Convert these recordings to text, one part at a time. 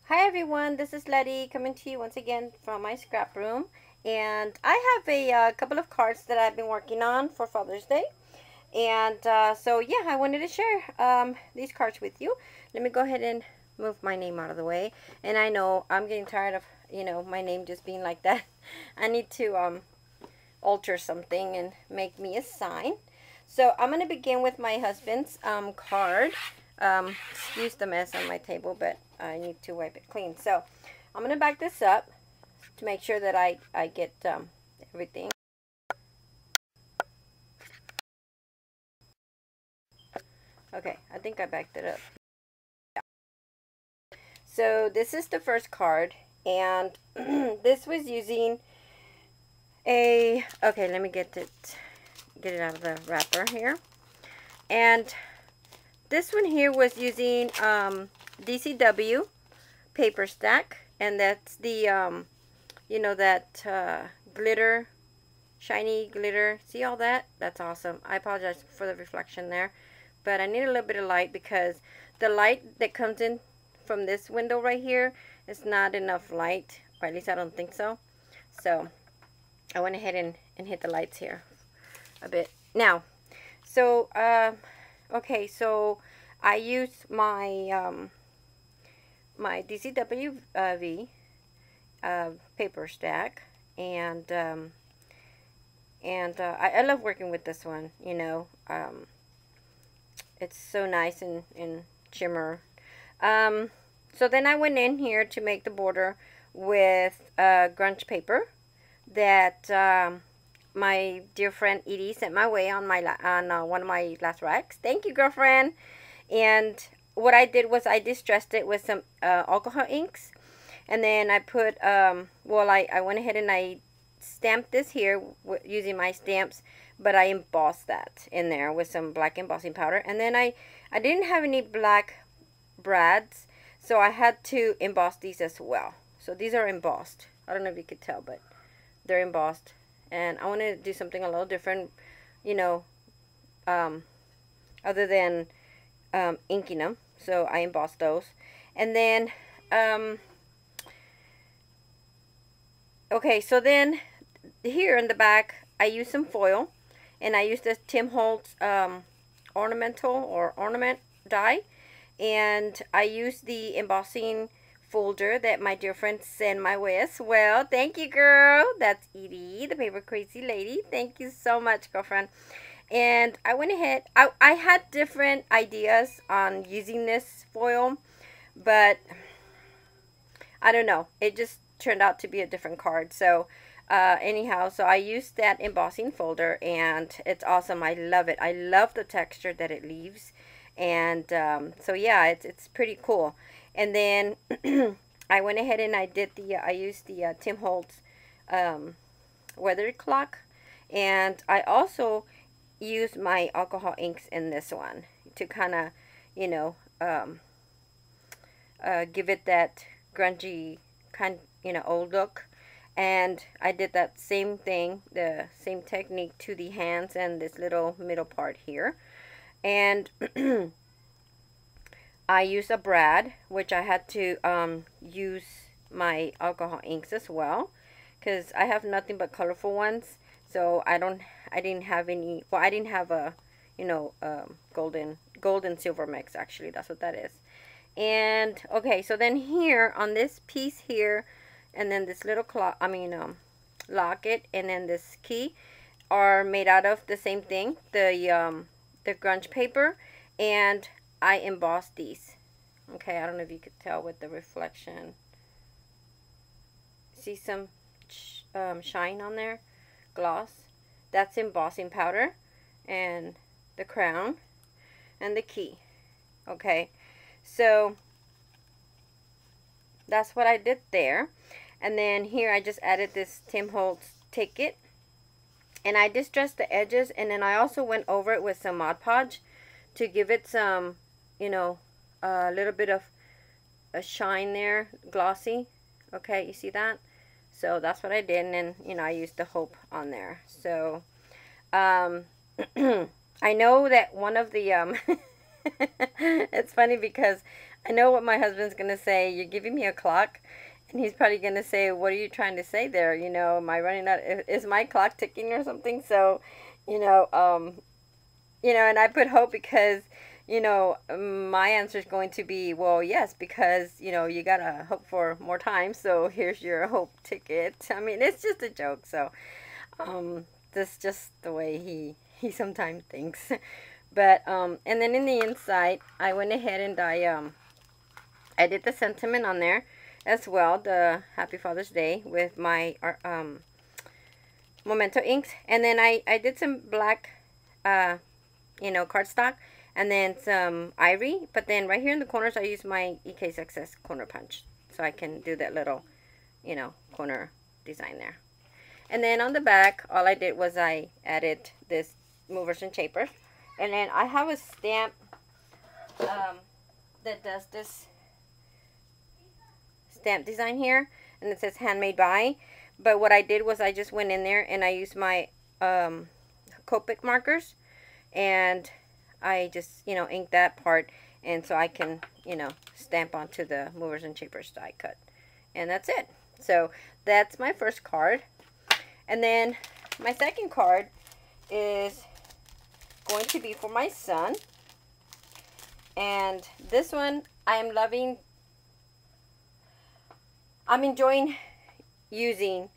Hi everyone, this is Letty coming to you once again from my scrap room. And I have a couple of cards that I've been working on for Father's Day. And so yeah, I wanted to share these cards with you. Let me go ahead and move my name out of the way. And I know I'm getting tired of, my name just being like that. I need to alter something and make me a sign. So I'm going to begin with my husband's card. Excuse the mess on my table, but I need to wipe it clean. So I'm going to back this up to make sure that I get everything. Okay, I think I backed it up. So this is the first card, and this was using okay, let me get it out of the wrapper here. And this one here was using DCW paper stack, and that's the that glitter, shiny glitter. See all that? That's awesome. I apologize for the reflection there, but I need a little bit of light because the light that comes in from this window right here is not enough light, or at least I don't think so. So I went ahead and hit the lights here a bit. Now, so okay, so I used my my DCW V paper stack, and I love working with this one. It's so nice and shimmer. So then I went in here to make the border with grunge paper that my dear friend Edie sent my way on one of my last racks. Thank you, girlfriend. And what I did was I distressed it with some alcohol inks, and then I put I went ahead and I stamped this here using my stamps, but I embossed that in there with some black embossing powder. And then I didn't have any black brads, so I had to emboss these as well. So these are embossed. I don't know if you could tell, but they're embossed. And I wanted to do something a little different, you know, other than inking them. So I embossed those. And then, okay, so then here in the back, I used some foil. And I used this Tim Holtz ornament die. And I used the embossing folder that my dear friend sent my way as well. Thank you, girl. That's Edie, the paper crazy lady. Thank you so much, girlfriend. And I went ahead. I had different ideas on using this foil, but I don't know. It just turned out to be a different card. So anyhow, so I used that embossing folder, and it's awesome. I love it. I love the texture that it leaves. And so yeah, it's pretty cool. And then I went ahead and I used the Tim Holtz weather clock, and I also used my alcohol inks in this one to kind of, you know, give it that grungy kind, old look. And I did that same thing, the same technique to the hands and this little middle part here. And I used a brad, which I had to use my alcohol inks as well, because I have nothing but colorful ones. So I didn't have any. Well, I didn't have a, gold and silver mix. Actually, that's what that is. And okay, so then here on this piece here, and then this little locket, and then this key are made out of the same thing, the grunge paper, and I embossed these. Okay, I don't know if you could tell with the reflection. See some shine on there? Gloss. That's embossing powder, and the crown, and the key. Okay, so that's what I did there. And then here I just added this Tim Holtz ticket, and I distressed the edges, and then I also went over it with some Mod Podge to give it some, a little bit of a shine there, glossy. Okay, you see that? So that's what I did, and then, I used the Hope on there. So, I know that one of the, it's funny because I know what my husband's gonna say. You're giving me a clock, and he's probably gonna say, "What are you trying to say there? You know, am I running out? Is my clock ticking or something?" So, you know, and I put hope because, my answer is going to be, well, yes, because you gotta hope for more time. So here's your hope ticket. I mean, it's just a joke. So, that's just the way he sometimes thinks. But and then in the inside, I went ahead and I did the sentiment on there as well, the Happy Father's Day with my Memento inks, and then I did some black cardstock, and then some ivory. But then right here in the corners, I use my EK Success corner punch, so I can do that little corner design there. And then on the back, all I did was I added this movers and shapers, and then I have a stamp that does this stamp design here, and it says handmade by. But what I did was I just went in there and I used my Copic markers, and I just inked that part, and so I can stamp onto the movers and shapers die cut, and that's it. So that's my first card. And then my second card is going to be for my son, and this one I am loving. I'm enjoying using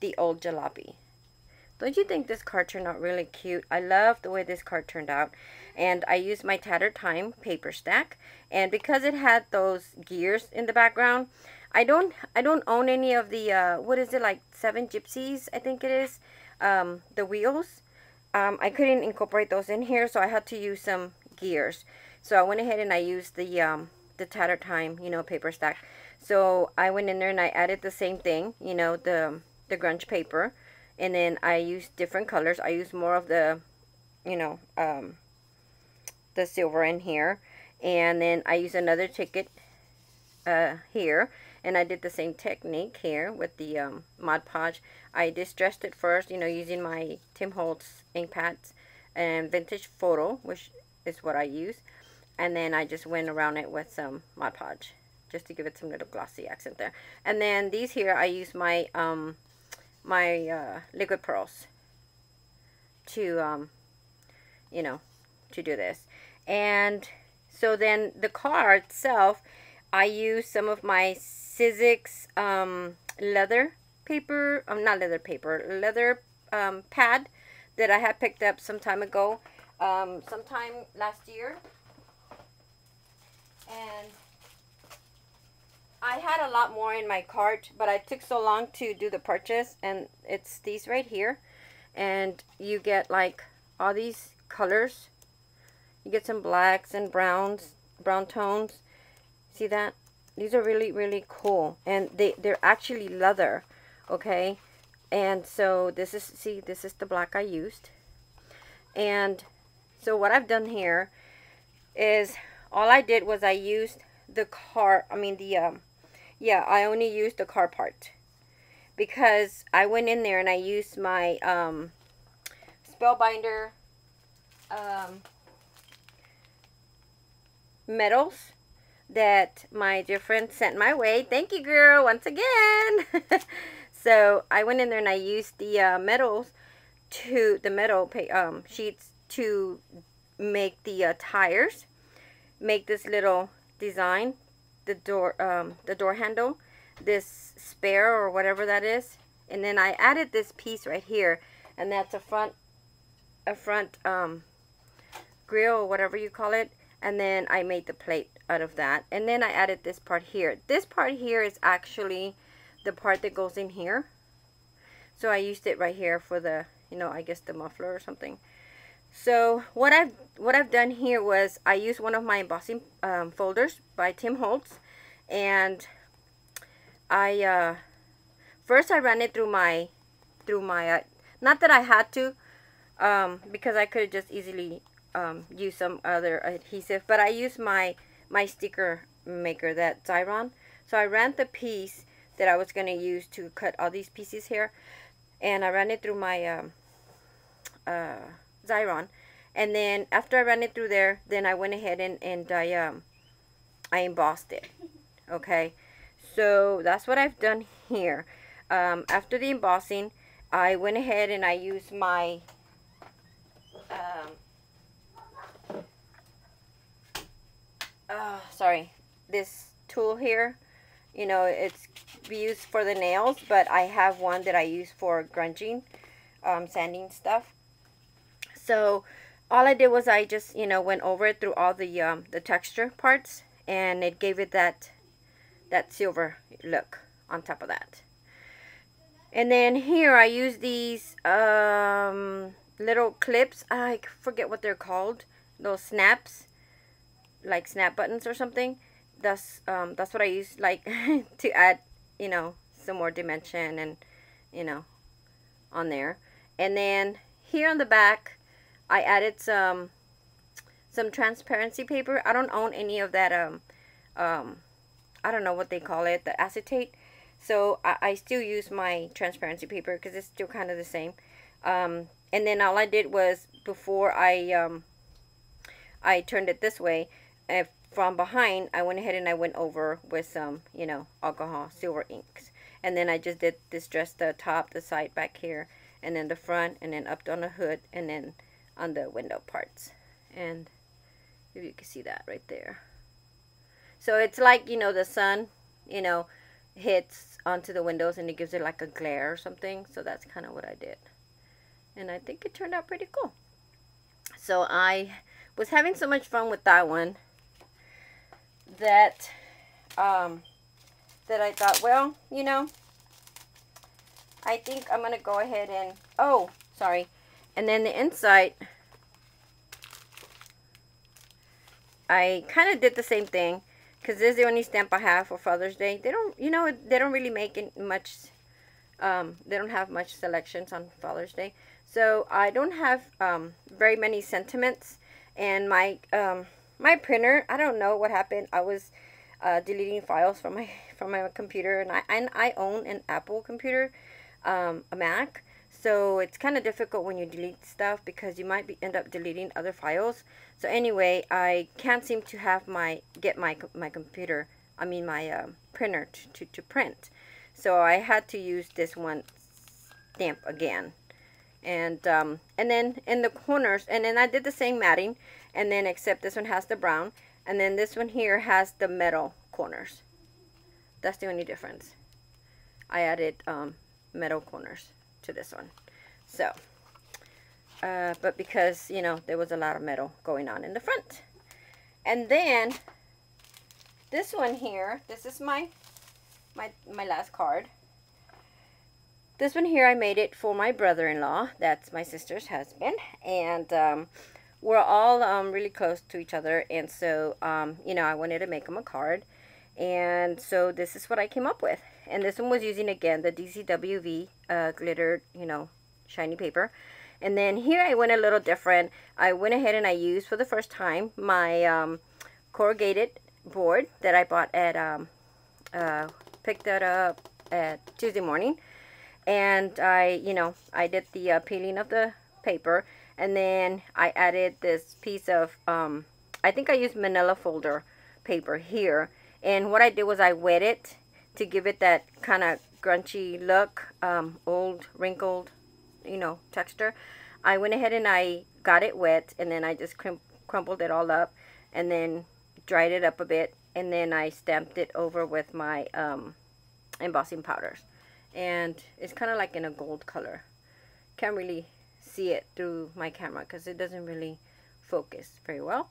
the old jalopy. Don't you think this card turned out really cute? I love the way this card turned out. And I used my Tattered Time paper stack, and because it had those gears in the background, I don't own any of the what is it, like 7 Gypsies, I think it is, the wheels. I couldn't incorporate those in here, so I had to use some gears. So I went ahead and I used the Tattered Time paper stack. So I went in there and I added the same thing, the grunge paper, and then I used different colors. I used more of the the silver in here, and then I used another ticket here, and I did the same technique here with the Mod Podge. I distressed it first, using my Tim Holtz ink pads and Vintage Photo, which is what I use, and then I just went around it with some Mod Podge just to give it some little glossy accent there. And then these here, I use my liquid pearls to to do this. And so then the card itself, I use some of my Sizzix leather paper, not leather paper, leather pad that I had picked up some time ago, sometime last year. And I had a lot more in my cart, but I took so long to do the purchase, and it's these right here. And you get like all these colors. You get some blacks and browns, brown tones. See that? These are really, really cool. And they're actually leather, okay? And so this is, see, this is the black I used. And so what I've done here is all I did was I used the car, yeah, I only used the car part, because I went in there and I used my Spellbinder metals that my dear friend sent my way. Thank you, girl, once again. So I went in there and I used the metals to the metal sheets to make the tires, make this little design, the door handle, this spare or whatever that is, and then I added this piece right here, and that's a front grill or whatever you call it, and then I made the plate out of that, and then I added this part here. This part here is actually the part that goes in here, so I used it right here for the I guess the muffler or something. So what I've done here was I used one of my embossing folders by Tim Holtz, and I first I ran it through my not that I had to, because I could have just easily use some other adhesive, but I used my sticker maker, that Xyron. So I ran the piece that I was going to use to cut all these pieces here, and I ran it through my Xyron, and then after I ran it through there, then I went ahead and I I embossed it. Okay, so that's what I've done here. After the embossing, I went ahead and I used my sorry, this tool here. You know, it's used for the nails, but I have one that I use for grunging, sanding stuff. So all I did was I just, you know, went over it through all the texture parts, and it gave it that silver look on top of that. And then here I use these little clips. I forget what they're called. Those snaps, like snap buttons or something. That's what I use, like to add, you know, some more dimension and, you know, on there. And then here on the back, I added some transparency paper. I don't own any of that I don't know what they call it, the acetate. So I still use my transparency paper because it's still kind of the same. And then all I did was, before I turned it this way, from behind, I went ahead and I went over with some, you know, alcohol silver inks. And then I just did distress the top, the side back here, and then the front, and then up on the hood, and then on the window parts. And if you can see that right there. So it's like, you know, the sun, you know, hits onto the windows and it gives it like a glare or something. So that's kind of what I did. And I think it turned out pretty cool. So I was having so much fun with that one that that I thought, well, you know, I think I'm going to go ahead and, oh, sorry. And then the inside, I kind of did the same thing, because this is the only stamp I have for Father's Day. They don't, you know, they don't really make it much, they don't have much selections on Father's Day. So I don't have very many sentiments. And my my printer, I don't know what happened. I was deleting files from my computer, and I own an Apple computer, a Mac. So it's kind of difficult when you delete stuff, because you might end up deleting other files. So anyway, I can't seem to have my computer, I mean my printer to print. So I had to use this one stamp again. And then in the corners, and then I did the same matting, and then except this one has the brown, and then this one here has the metal corners. That's the only difference. I added metal corners to this one. So but because, you know, there was a lot of metal going on in the front. And then this one here, this is my last card. This one here, I made it for my brother-in-law. That's my sister's husband. And we're all really close to each other. And so, you know, I wanted to make him a card. And so this is what I came up with. And this one was using, again, the DCWV glittered, you know, shiny paper. And then here I went a little different. I went ahead and I used for the first time my corrugated board that I bought at, picked that up at Tuesday morning. And I did the peeling of the paper, and then I added this piece of, I think I used manila folder paper here. And what I did was I wet it to give it that kind of grungy look, old, wrinkled, you know, texture. I went ahead and I got it wet, and then I just crumpled it all up, and then dried it up a bit, and then I stamped it over with my embossing powders. And it's kind of like in a gold color. Can't really see it through my camera because it doesn't really focus very well.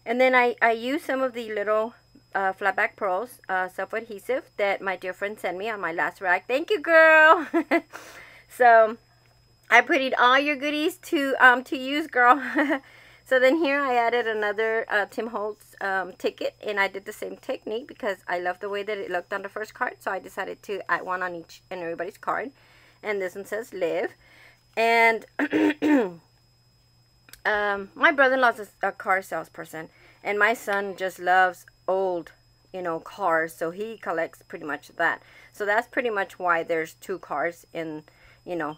And then I used some of the little flatback pearls self-adhesive that my dear friend sent me on my last rack. Thank you, girl. So I put in all your goodies to use, girl. So then here I added another Tim Holtz ticket, and I did the same technique because I love the way that it looked on the first card. So I decided to add one on each and everybody's card. And this one says live. And my brother-in-law is a car salesperson, and my son just loves old, you know, cars. So he collects pretty much that. So that's pretty much why there's two cars in, you know,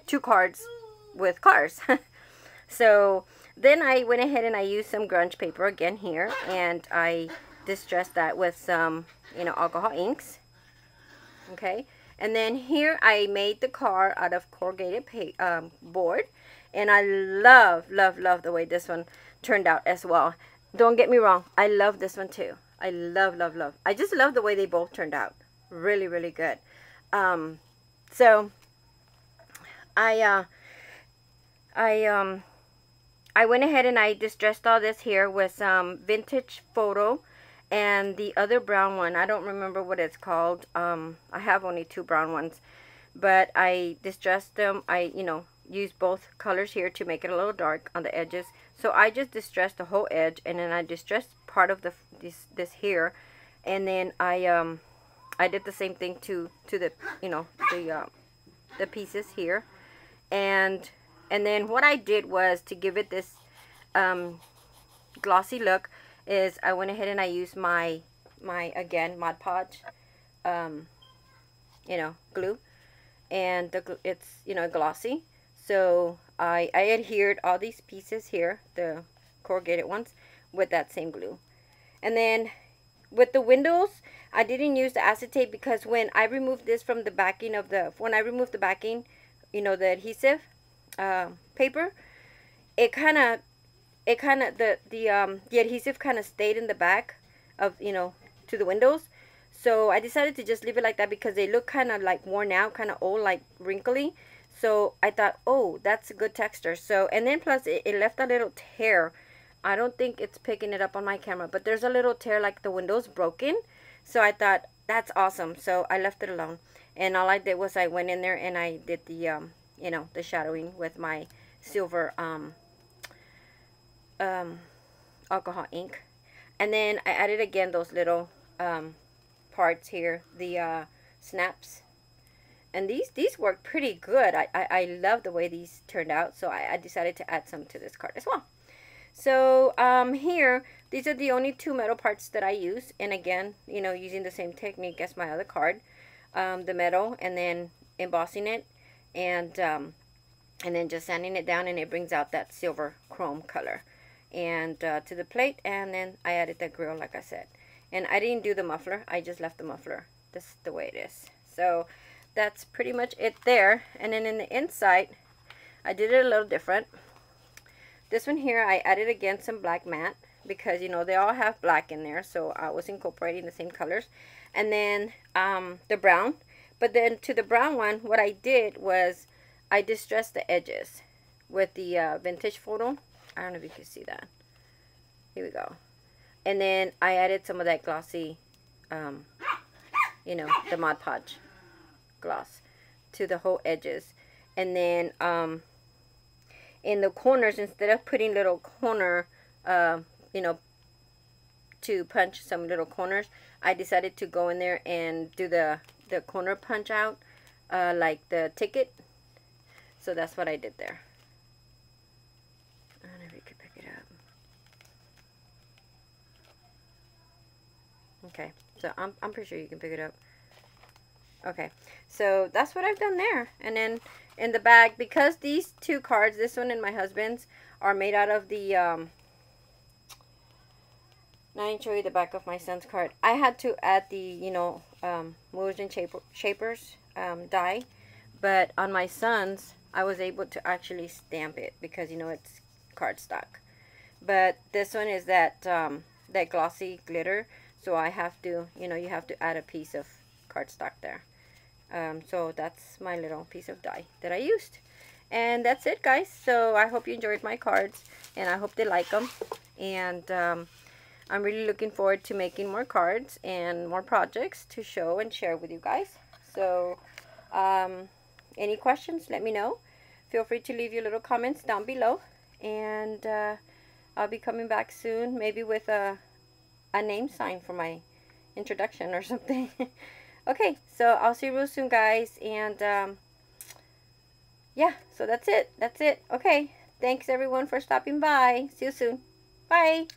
two cards with cars. So then I went ahead and I used some grunge paper again here, and I distressed that with some, you know, alcohol inks. Okay, and then here I made the car out of corrugated board, and I love the way this one turned out as well. Don't get me wrong, I love this one too. I love. I just love the way they both turned out. Really good. So I I went ahead and I distressed all this here with some vintage photo and the other brown one. I don't remember what it's called. I have only two brown ones, but I distressed them. I, you know, used both colors here to make it a little dark on the edges. So I just distressed the whole edge, and then I distressed part of this here, and then I did the same thing to the, you know, the pieces here, and then what I did was to give it this glossy look is I went ahead and I used my again Mod Podge you know, glue, and it's, you know, glossy. So I adhered all these pieces here, the corrugated ones, with that same glue. And then with the windows, I didn't use the acetate because when I removed this from the backing of when I removed the backing, you know, the adhesive paper, it kind of the adhesive kind of stayed in the back of, you know, to the windows. So I decided to just leave it like that because they look kind of like worn out, kind of old, like wrinkly. So I thought, oh, that's a good texture. So, and then plus it left a little tear. I don't think it's picking it up on my camera, but there's a little tear like the window's broken. So I thought, that's awesome. So I left it alone. And all I did was I went in there and I did the, you know, the shadowing with my silver alcohol ink. And then I added again those little parts here, the snaps. And these work pretty good. I love the way these turned out. So I decided to add some to this card as well. So here, these are the only two metal parts that I use. And again, you know, using the same technique as my other card. The metal, and then embossing it, and then just sanding it down, and it brings out that silver chrome color. And to the plate, and then I added the grill, like I said. And I didn't do the muffler. I just left the muffler. This is the way it is. So that's pretty much it there. And then in the inside, I did it a little different. This one here, I added again some black matte because, you know, they all have black in there. So I was incorporating the same colors. And then the brown. But then to the brown one, what I did was I distressed the edges with the vintage photo. I don't know if you can see that. Here we go. And then I added some of that glossy, you know, the Mod Podge gloss to the whole edges. And then in the corners, instead of putting little corner, you know, to punch some little corners, I decided to go in there and do the corner punch out, like the ticket. So that's what I did there. I don't know if you can pick it up. Okay, so I'm pretty sure you can pick it up. Okay, so that's what I've done there. And then in the bag, because these two cards, this one and my husband's, are made out of the now I can show you the back of my son's card. I had to add the, you know, movers and shapers die, but on my son's, I was able to actually stamp it because, you know, it's cardstock. But this one is that that glossy glitter, so I have to, you know, you have to add a piece of cardstock there. So that's my little piece of die that I used. And that's it, guys. So I hope you enjoyed my cards, and I hope they like them. And I'm really looking forward to making more cards and more projects to show and share with you guys. So any questions, let me know. Feel free to leave your little comments down below. And I'll be coming back soon, maybe with a name sign for my introduction or something. Okay, so I'll see you real soon, guys. And yeah, so that's it. Okay, thanks everyone for stopping by. See you soon. Bye.